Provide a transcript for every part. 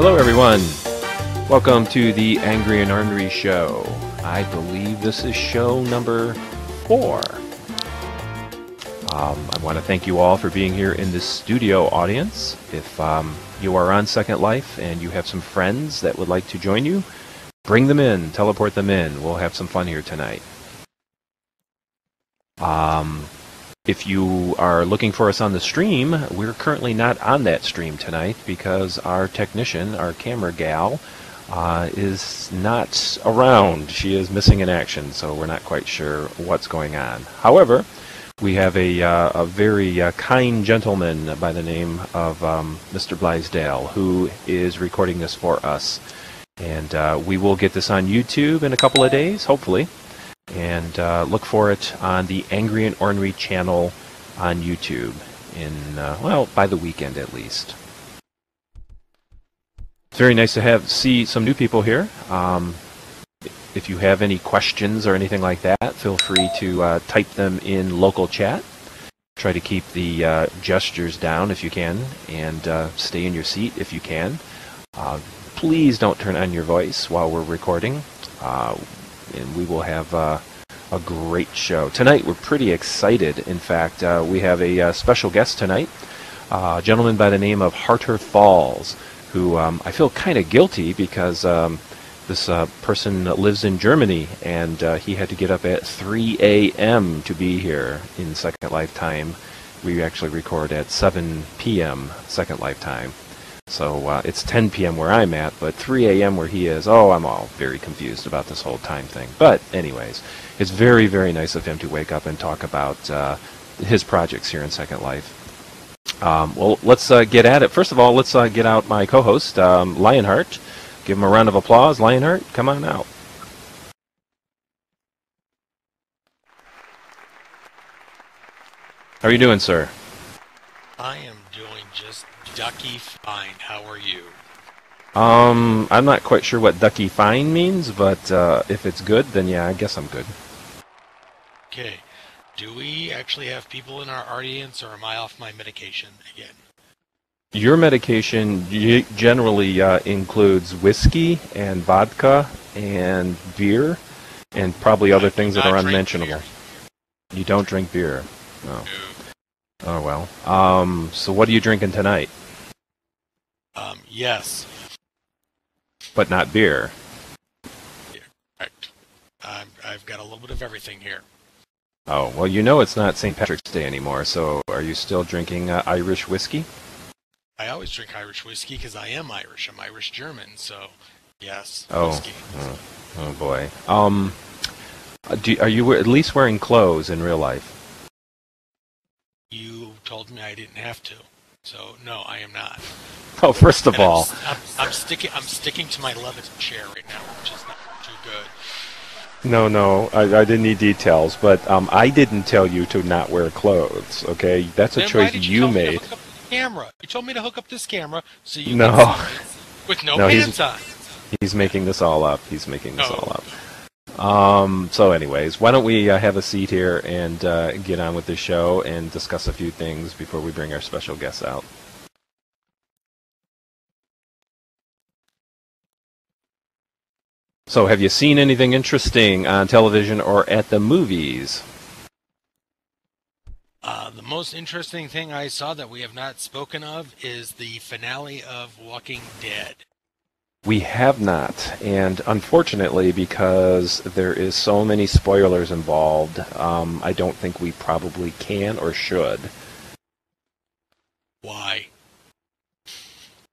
Hello everyone, welcome to the Angry and Ornery Show. I believe this is show number 4. I want to thank you all for being here in this studio audience. If you are on Second Life and you have some friends that would like to join you, bring them in, teleport them in. We'll have some fun here tonight. If you are looking for us on the stream, we're currently not on that stream tonight because our technician, our camera gal, is not around. She is missing in action, so we're not quite sure what's going on. However, we have a very kind gentleman by the name of Mr. Blaisdell who is recording this for us. And we will get this on YouTube in a couple of days, hopefully. And look for it on the Angry and Ornery channel on YouTube well, by the weekend at least. It's very nice to see some new people here. If you have any questions or anything like that, feel free to type them in local chat. Try to keep the gestures down if you can, and stay in your seat if you can. Please don't turn on your voice while we're recording. And we will have a great show. Tonight we're pretty excited. In fact, we have a special guest tonight, a gentleman by the name of Harter Falls, who I feel kind of guilty because this person lives in Germany, and he had to get up at 3 a.m. to be here in Second Life time. We actually record at 7 p.m. Second Life time. So it's 10 p.m. where I'm at, but 3 a.m. where he is. Oh, I'm all very confused about this whole time thing. But anyways, it's very, very nice of him to wake up and talk about his projects here in Second Life. Well, let's get at it. First of all, let's get out my co-host, Lionheart. Give him a round of applause. Lionheart, come on out. How are you doing, sir? I am doing just ducky fine. How are you? I'm not quite sure what ducky fine means, but if it's good, then yeah, I guess I'm good. Okay. Do we actually have people in our audience, or am I off my medication again? Your medication generally includes whiskey and vodka and beer and probably other things that are unmentionable. You don't drink beer? No. No. Oh, well. So what are you drinking tonight? Yes. But not beer. Yeah, correct. I've got a little bit of everything here. Oh, well, you know it's not St. Patrick's Day anymore, so are you still drinking Irish whiskey? I always drink Irish whiskey because I am Irish. I'm Irish-German, so yes, Oh, whiskey. oh boy. Are you at least wearing clothes in real life? You told me I didn't have to, so no, I am not. Oh, first of all, I'm sticking to my leather chair right now, which is not too good. no, I didn't need details, but I didn't tell you to not wear clothes. Okay, that's a Then choice why did you tell me to made. hook up the camera? You told me to hook up this camera so you No. can see me with no pants on. He's making this all up. He's making this Oh. all up. So anyways, why don't we have a seat here and get on with the show and discuss a few things before we bring our special guests out. So have you seen anything interesting on television or at the movies? The most interesting thing I saw that we have not spoken of is the finale of Walking Dead. We have not, and unfortunately, because there is so many spoilers involved, I don't think we probably can or should. Why?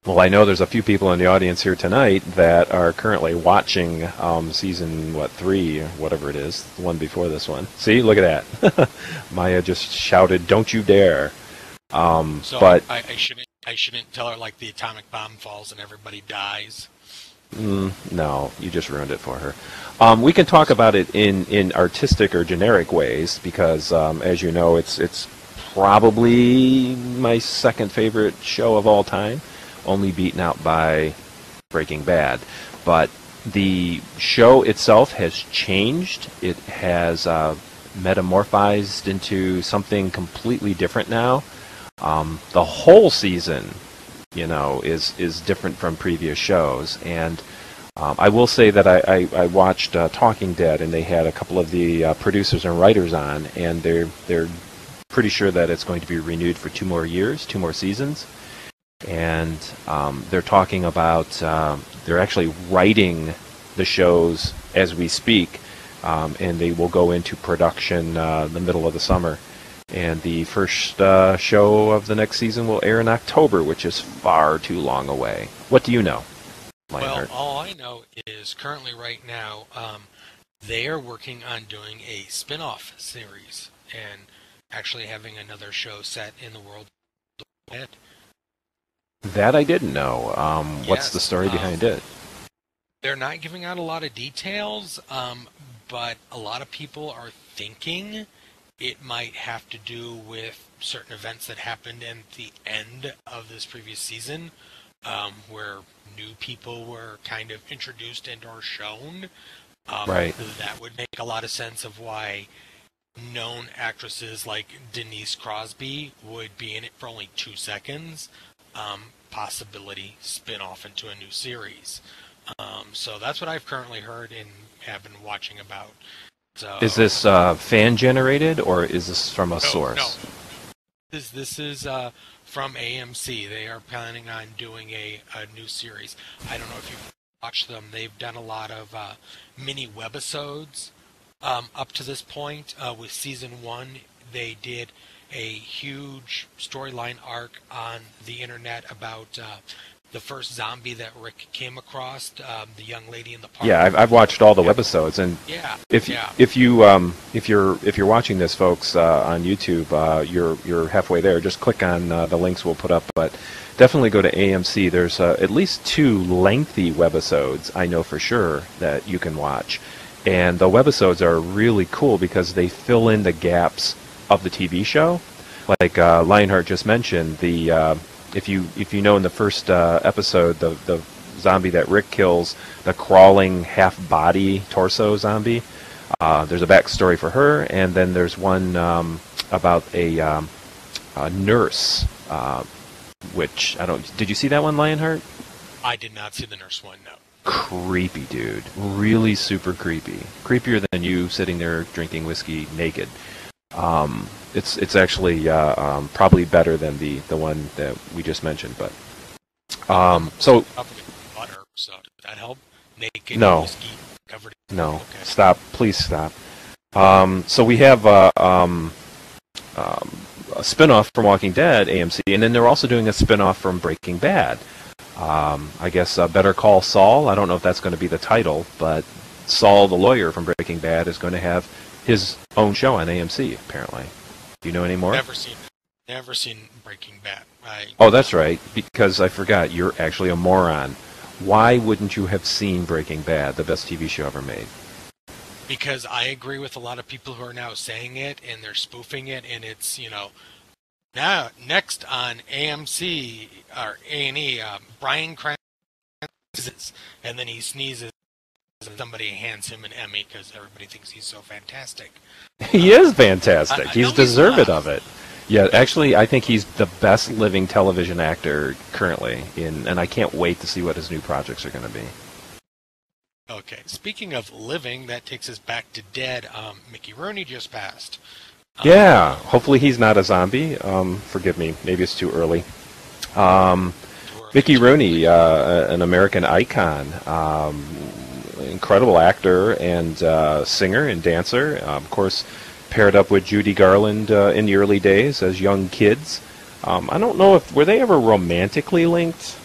Well, I know there's a few people in the audience here tonight that are currently watching season, 3, or whatever it is, the one before this one. See, look at that. Maya just shouted, "Don't you dare!" So but I shouldn't tell her like the atomic bomb falls and everybody dies. no, you just ruined it for her. We can talk about it in artistic or generic ways because, as you know, it's probably my second favorite show of all time, only beaten out by Breaking Bad. But the show itself has changed. It has metamorphized into something completely different now. The whole season is different from previous shows. And I will say that I watched Talking Dead, and they had a couple of the producers and writers on, and they're pretty sure that it's going to be renewed for 2 more years, 2 more seasons. And they're talking about they're actually writing the shows as we speak, and they will go into production the middle of the summer. And the first show of the next season will air in October, which is far too long away. What do you know, Lionheart? Well, all I know is currently right now they are working on doing a spin-off series and actually having another show set in the world. That I didn't know. What's Yes, the story behind it? They're not giving out a lot of details, but a lot of people are thinking it might have to do with certain events that happened at the end of this previous season, where new people were kind of introduced and or shown. Right. That would make a lot of sense of why known actresses like Denise Crosby would be in it for only 2 seconds. Possibility spin off into a new series. So that's what I've currently heard and have been watching about. So, Is this fan generated, or is this from a source? No. This is from AMC. They are planning on doing a new series. I don't know if you've watched them. They've done a lot of mini webisodes up to this point. With season 1, they did a huge storyline arc on the internet about the first zombie that Rick came across, the young lady in the park. Yeah, I've watched all the webisodes, and if you're watching this, folks, on YouTube, you're halfway there. Just click on the links we'll put up, but definitely go to AMC. There's at least 2 lengthy webisodes I know for sure that you can watch, and the webisodes are really cool because they fill in the gaps of the TV show. Like Lionheart just mentioned, the if you know in the first episode, the zombie that Rick kills, the crawling half-body torso zombie, there's a backstory for her, and then there's one about a nurse, which I don't. Did you see that one, Lionheart? I did not see the nurse one. No. Creepy, dude. Really super creepy. Creepier than you sitting there drinking whiskey naked. It's actually probably better than the one that we just mentioned, but so Butter, so did that help? Naked no, whiskey covered in no, okay. Stop, please stop. So we have a spin-off from Walking Dead, AMC, and then they're also doing a spin-off from Breaking Bad. I guess Better Call Saul. I don't know if that's going to be the title, but Saul, the lawyer from Breaking Bad, is going to have his own show on AMC, apparently. Do you know any more? Never seen Breaking Bad. Oh, that's right, because I forgot, you're actually a moron. Why wouldn't you have seen Breaking Bad, the best TV show ever made? Because I agree with a lot of people who are now saying it, and they're spoofing it, and it's, now, next on AMC, or A&E, Bryan Cranston, and then he sneezes, and somebody hands him an Emmy because everybody thinks he's so fantastic. He is fantastic. He's deserved not. of it. Yeah, actually, I think he's the best living television actor currently, and I can't wait to see what his new projects are going to be. Okay, speaking of living, that takes us back to dead. Mickey Rooney just passed. Yeah, hopefully he's not a zombie. Forgive me, maybe it's too early. Mickey Rooney, an American icon, incredible actor and singer and dancer. Of course, paired up with Judy Garland in the early days as young kids. I don't know were they ever romantically linked,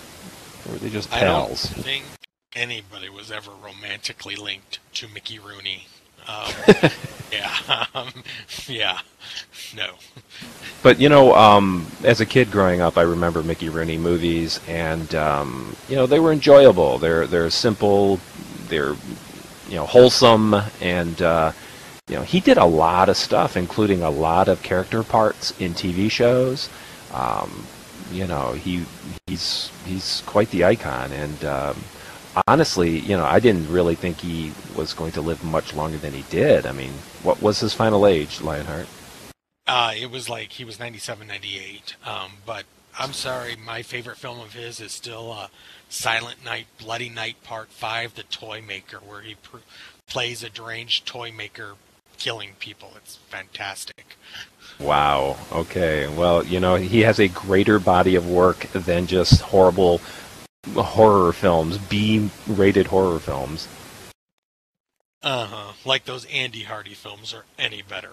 or were they just pals? I don't think anybody was ever romantically linked to Mickey Rooney. Yeah, no. But as a kid growing up, I remember Mickey Rooney movies, and they were enjoyable. They're simple, they're wholesome, and he did a lot of stuff, including a lot of character parts in TV shows. He's quite the icon, and honestly, I didn't really think he was going to live much longer than he did. I mean, what was his final age, Lionheart? It was like he was 97, 98. But I'm sorry, my favorite film of his is still Silent Night, Bloody Night Part 5, The Toy Maker, where he plays a deranged toy maker killing people. It's fantastic. Wow. Okay. Well, he has a greater body of work than just horrible horror films, B-rated horror films. Like those Andy Hardy films are any better.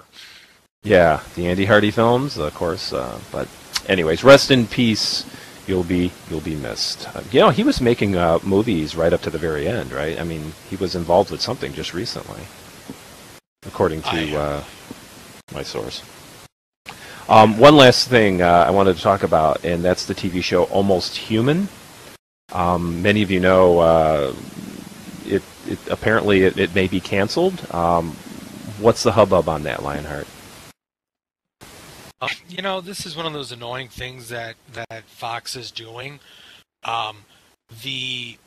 Yeah, the Andy Hardy films, of course. But anyways, rest in peace. You'll be missed. He was making movies right up to the very end, right? I mean, he was involved with something just recently, according to my source. One last thing I wanted to talk about, and that's the TV show Almost Human. Many of you know it apparently it may be canceled. What's the hubbub on that, Lionheart? This is one of those annoying things that Fox is doing. The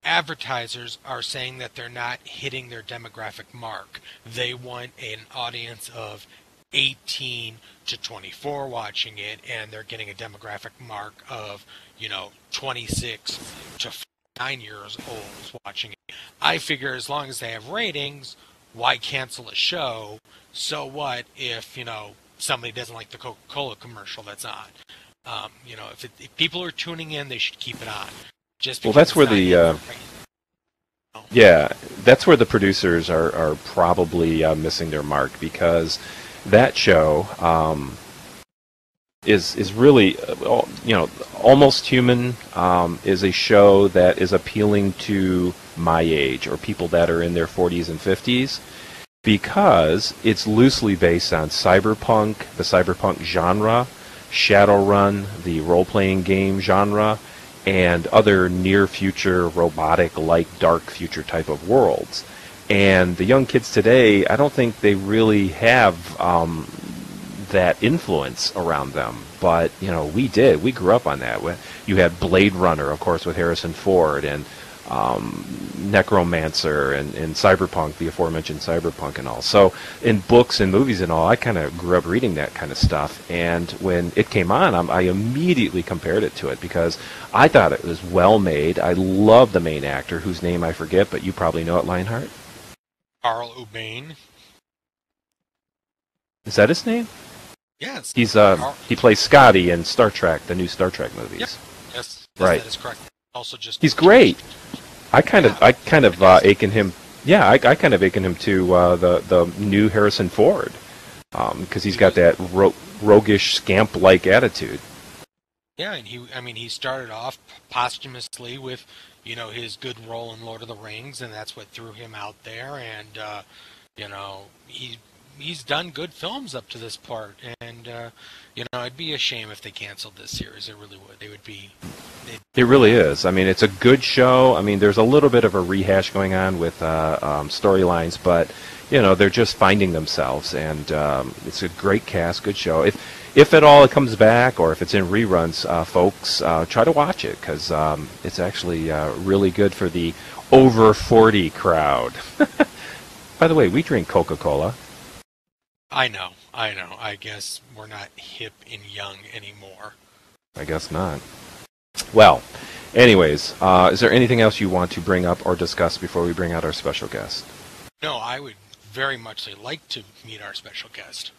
advertisers are saying that they're not hitting their demographic mark. They want an audience of 18 to 24 watching it, and they're getting a demographic mark of 26 to 9 years old watching it. I figure as long as they have ratings, why cancel a show? So what if somebody doesn't like the Coca-Cola commercial that's on? If people are tuning in, they should keep it on. Well, that's where that's where the producers are probably missing their mark, because that show is really Almost Human is a show that is appealing to my age, or people that are in their 40s and 50s, because it's loosely based on cyberpunk, the cyberpunk genre, Shadowrun, the role-playing game genre, and other near-future robotic-like dark future type of worlds. And the young kids today, I don't think they really have that influence around them. But, we did. We grew up on that. You had Blade Runner, of course, with Harrison Ford, and Necromancer, and Cyberpunk, the aforementioned Cyberpunk and all. So in books and movies and all, I kind of grew up reading that kind of stuff. And when it came on, I immediately compared it to it, because I thought it was well made. I love the main actor, whose name I forget, but you probably know it, Lionheart. Carl Urban. Is that his name? Yes. He plays Scotty in Star Trek, the new Star Trek movies. Yep. Yes, right. That is correct. Also, he's great. I kind of akin him. Yeah, I kind of akin him to the new Harrison Ford, because he's got that roguish scamp-like attitude. Yeah, and he started off posthumously with his good role in Lord of the Rings, and that's what threw him out there. And he's done good films up to this part, and it'd be a shame if they canceled this series. It really would. It really is. I mean, it's a good show. I mean, there's a little bit of a rehash going on with storylines, but they're just finding themselves, and it's a great cast, good show. If at all it comes back, or if it's in reruns, folks, try to watch it, because it's actually really good for the over 40 crowd. By the way, we drink Coca-Cola. I know. I guess we're not hip and young anymore. I guess not. Well, anyways, is there anything else you want to bring up or discuss before we bring out our special guest? No, I would very much like to meet our special guest.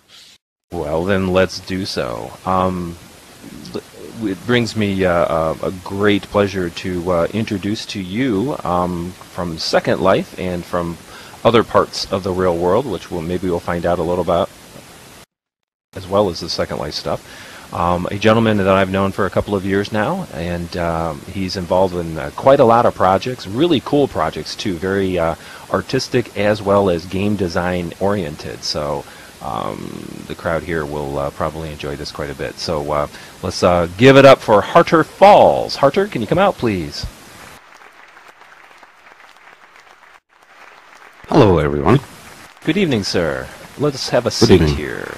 Well, then let's do so. It brings me a great pleasure to introduce to you from Second Life and from other parts of the real world, which maybe we'll find out a little about, as well as the Second Life stuff. A gentleman that I've known for a couple of years now, and he's involved in quite a lot of projects, really cool projects too, very artistic as well as game design oriented. So the crowd here will probably enjoy this quite a bit. So let's give it up for Harter Falls. Harter, can you come out, please? Hello, everyone. Good evening, sir. Let's have a seat here.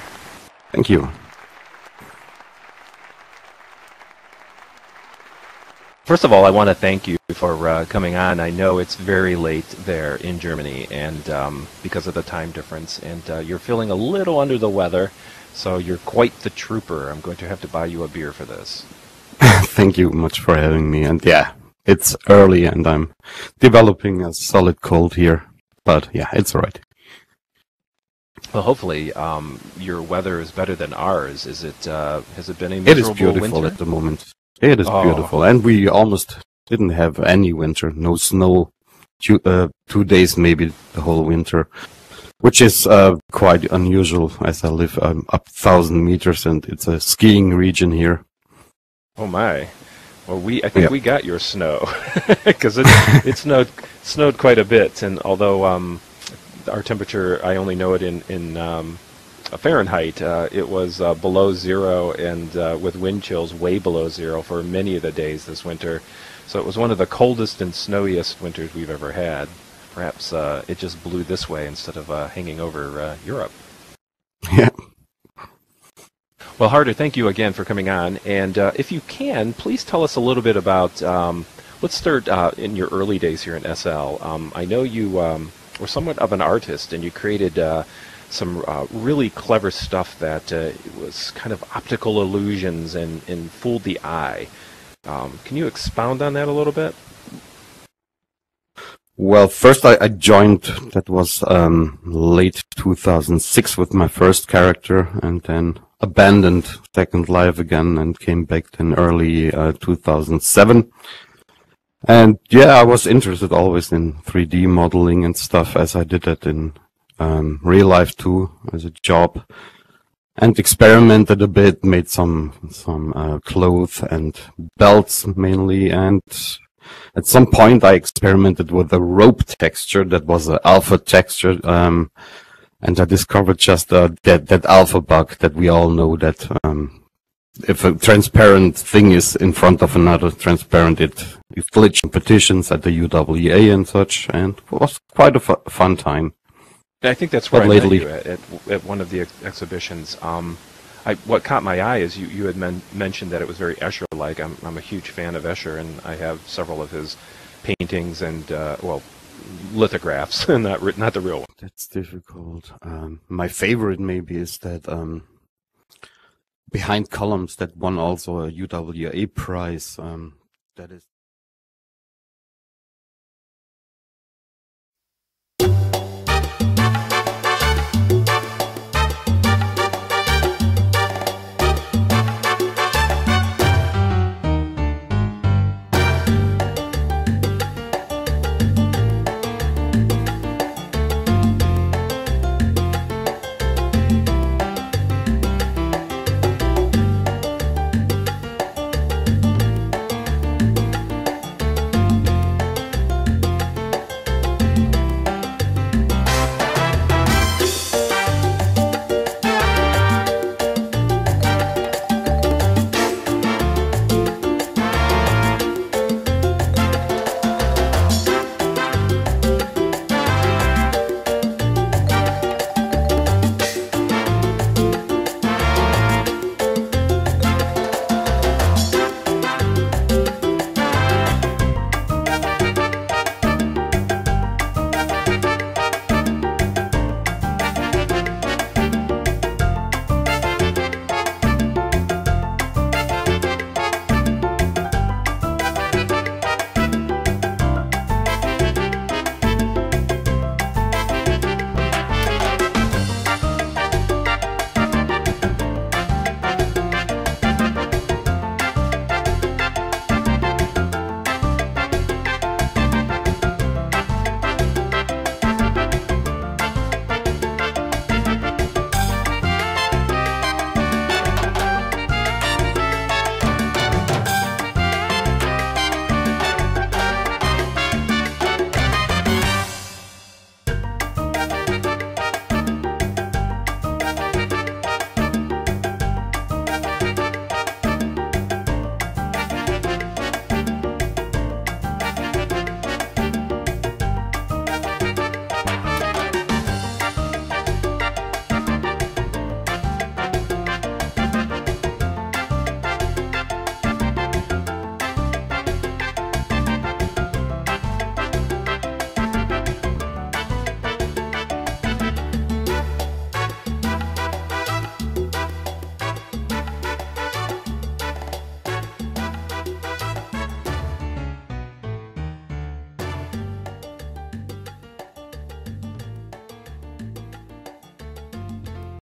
Thank you. First of all, I want to thank you for coming on. I know it's very late there in Germany, and because of the time difference, and you're feeling a little under the weather. So you're quite the trooper. I'm going to have to buy you a beer for this. Thank you much for having me. And yeah, it's early and I'm developing a solid cold here. But yeah, it's alright. Well, hopefully your weather is better than ours. Is it? Has it been a It miserable is beautiful winter? at the moment. It is beautiful. And we almost didn't have any winter. No snow. 2 days maybe the whole winter. Which is quite unusual as I live up 1,000 meters and it's a skiing region here. Oh my! Well, I think we got your snow because it snowed quite a bit, and although our temperature, I only know it in Fahrenheit, it was below zero and with wind chills way below zero for many of the days this winter. So it was one of the coldest and snowiest winters we've ever had. Perhaps it just blew this way instead of hanging over Europe. Yeah. Well, Harter, thank you again for coming on. And if you can, please tell us a little bit about, let's start in your early days here in SL. I know you were somewhat of an artist, and you created some really clever stuff that was kind of optical illusions and fooled the eye. Can you expound on that a little bit? Well, first I joined, that was late 2006 with my first character, and then abandoned Second Life again and came back in early 2007. And yeah, I was interested always in 3D modeling and stuff, as I did that in real life too, as a job. And experimented a bit, made some clothes and belts mainly, and at some point I experimented with a rope texture that was an alpha texture, and I discovered just that alpha bug that we all know, that if a transparent thing is in front of another transparent, it glitch competitions at the UWA and such, and it was quite a fun time. I think that's where I met you at one of the exhibitions. What caught my eye is you had mentioned that it was very Escher-like. I'm a huge fan of Escher, and I have several of his paintings and lithographs, not the real one. That's difficult. My favorite maybe is that Behind Columns that won also a UWA prize. That is